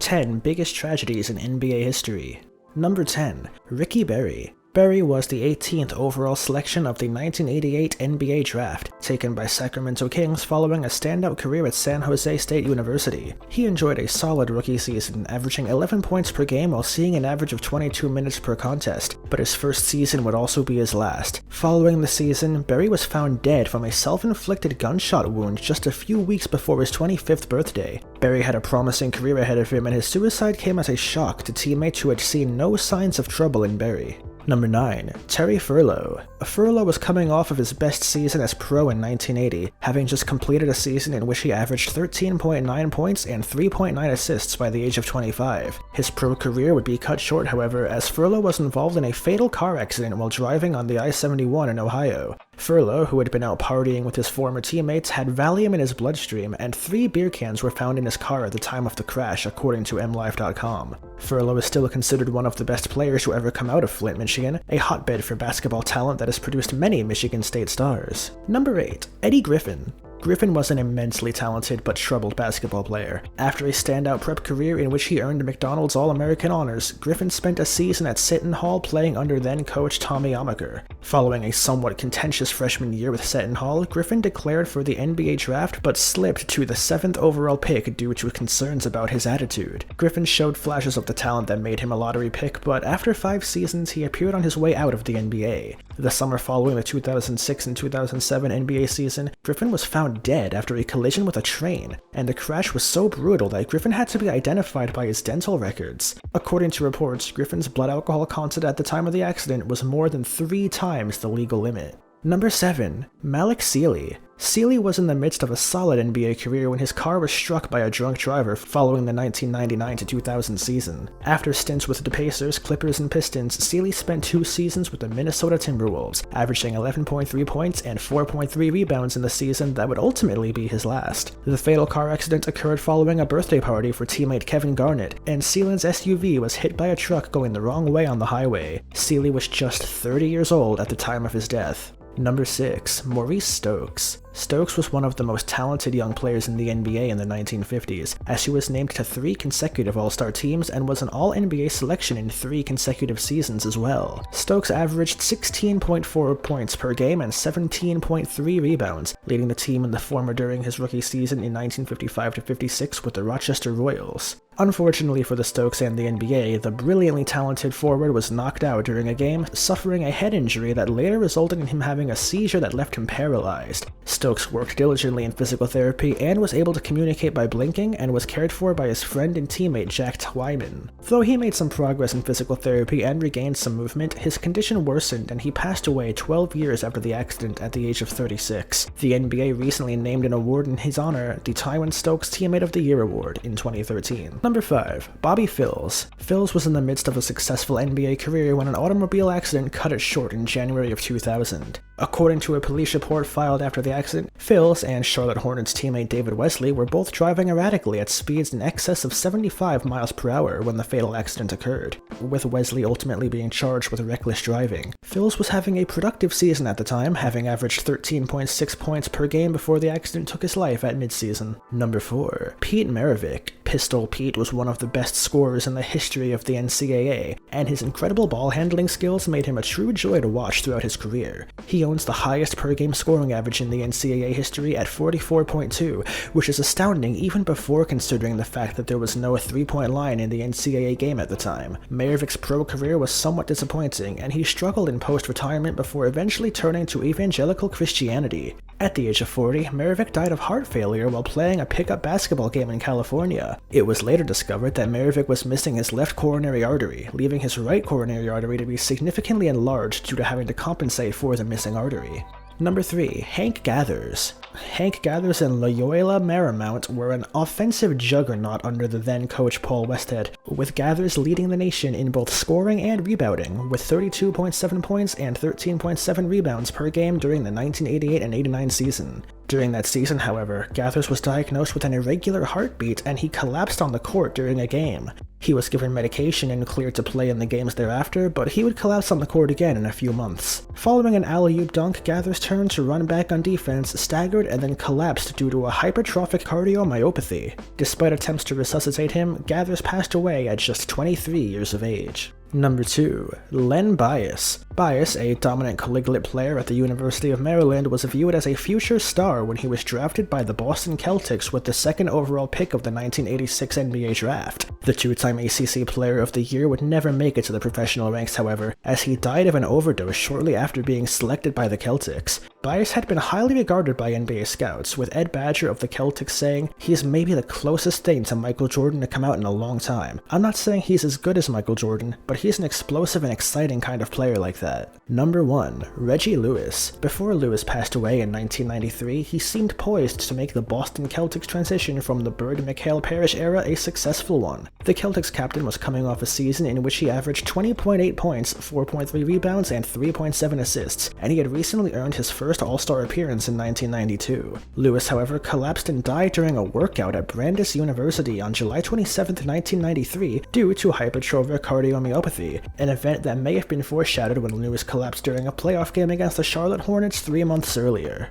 10 Biggest Tragedies in NBA History. Number 10. Ricky Berry. Berry was the 18th overall selection of the 1988 NBA Draft, taken by Sacramento Kings following a standout career at San Jose State University. He enjoyed a solid rookie season, averaging 11 points per game while seeing an average of 22 minutes per contest, but his first season would also be his last. Following the season, Berry was found dead from a self-inflicted gunshot wound just a few weeks before his 25th birthday. Berry had a promising career ahead of him, and his suicide came as a shock to teammates who had seen no signs of trouble in Berry. Number 9. Terry Furlow. Furlow was coming off of his best season as pro in 1980, having just completed a season in which he averaged 13.9 points and 3.9 assists by the age of 25. His pro career would be cut short, however, as Furlow was involved in a fatal car accident while driving on the I-71 in Ohio. Furlow, who had been out partying with his former teammates, had Valium in his bloodstream, and 3 beer cans were found in his car at the time of the crash, according to MLive.com. Furlow is still considered one of the best players to ever come out of Flint, Michigan, a hotbed for basketball talent that has produced many Michigan State stars. Number 8. Eddie Griffin. Griffin was an immensely talented but troubled basketball player. After a standout prep career in which he earned McDonald's All-American honors, Griffin spent a season at Seton Hall playing under then-coach Tommy Amaker. Following a somewhat contentious freshman year with Seton Hall, Griffin declared for the NBA draft but slipped to the 7th overall pick due to concerns about his attitude. Griffin showed flashes of the talent that made him a lottery pick, but after 5 seasons he appeared on his way out of the NBA. The summer following the 2006 and 2007 NBA season, Griffin was found dead after a collision with a train, and the crash was so brutal that Griffin had to be identified by his dental records. According to reports, Griffin's blood alcohol content at the time of the accident was more than 3 times the legal limit. Number 7. Malik Sealy. Sealy was in the midst of a solid NBA career when his car was struck by a drunk driver following the 1999-2000 season. After stints with the Pacers, Clippers, and Pistons, Sealy spent 2 seasons with the Minnesota Timberwolves, averaging 11.3 points and 4.3 rebounds in the season that would ultimately be his last. The fatal car accident occurred following a birthday party for teammate Kevin Garnett, and Sealy's SUV was hit by a truck going the wrong way on the highway. Sealy was just 30 years old at the time of his death. Number 6. Maurice Stokes. Stokes was one of the most talented young players in the NBA in the 1950s, as he was named to 3 consecutive All-Star teams and was an All-NBA selection in 3 consecutive seasons as well. Stokes averaged 16.4 points per game and 17.3 rebounds, leading the team in the former during his rookie season in 1955-56 with the Rochester Royals. Unfortunately for the Stokes and the NBA, the brilliantly talented forward was knocked out during a game, suffering a head injury that later resulted in him having a seizure that left him paralyzed. Stokes worked diligently in physical therapy and was able to communicate by blinking, and was cared for by his friend and teammate Jack Twyman. Though he made some progress in physical therapy and regained some movement, his condition worsened and he passed away 12 years after the accident at the age of 36. The NBA recently named an award in his honor, the Tywin Stokes Teammate of the Year Award, in 2013. Number 5. Bobby Phills. Phills was in the midst of a successful NBA career when an automobile accident cut it short in January of 2000. According to a police report filed after the accident, Phills and Charlotte Hornets teammate David Wesley were both driving erratically at speeds in excess of 75 miles per hour when the fatal accident occurred, with Wesley ultimately being charged with reckless driving. Phills was having a productive season at the time, having averaged 13.6 points per game before the accident took his life at midseason. Number 4. Pete Maravich. Pistol Pete was one of the best scorers in the history of the NCAA, and his incredible ball handling skills made him a true joy to watch throughout his career. He owns the highest per-game scoring average in the NCAA history at 44.2, which is astounding even before considering the fact that there was no 3-point line in the NCAA game at the time. Maravich's pro career was somewhat disappointing, and he struggled in post-retirement before eventually turning to evangelical Christianity. At the age of 40, Maravich died of heart failure while playing a pickup basketball game in California. It was later discovered that Maravich was missing his left coronary artery, leaving his right coronary artery to be significantly enlarged due to having to compensate for the missing artery. Number 3. Hank Gathers. Hank Gathers and Loyola Marymount were an offensive juggernaut under the then-coach Paul Westhead, with Gathers leading the nation in both scoring and rebounding, with 32.7 points and 13.7 rebounds per game during the 1988 and 89 season. During that season, however, Gathers was diagnosed with an irregular heartbeat and he collapsed on the court during a game. He was given medication and cleared to play in the games thereafter, but he would collapse on the court again in a few months. Following an alley-oop dunk, Gathers turned to run back on defense, staggered, and then collapsed due to a hypertrophic cardiomyopathy. Despite attempts to resuscitate him, Gathers passed away at just 23 years of age. Number 2. Len Bias. Bias, a dominant collegiate player at the University of Maryland, was viewed as a future star when he was drafted by the Boston Celtics with the second overall pick of the 1986 NBA draft. The two-time ACC Player of the Year would never make it to the professional ranks, however, as he died of an overdose shortly after being selected by the Celtics. Bias had been highly regarded by NBA scouts, with Ed Badger of the Celtics saying, "He is maybe the closest thing to Michael Jordan to come out in a long time. I'm not saying he's as good as Michael Jordan, but he's an explosive and exciting kind of player like that." Number 1. Reggie Lewis. Before Lewis passed away in 1993, he seemed poised to make the Boston Celtics transition from the Bird-Mikhail Parrish era a successful one. The Celtics captain was coming off a season in which he averaged 20.8 points, 4.3 rebounds, and 3.7 assists, and he had recently earned his first All-Star appearance in 1992. Lewis, however, collapsed and died during a workout at Brandeis University on July 27, 1993 due to hypertrophic cardiomyopathy, an event that may have been foreshadowed when Lewis collapsed during a playoff game against the Charlotte Hornets 3 months earlier.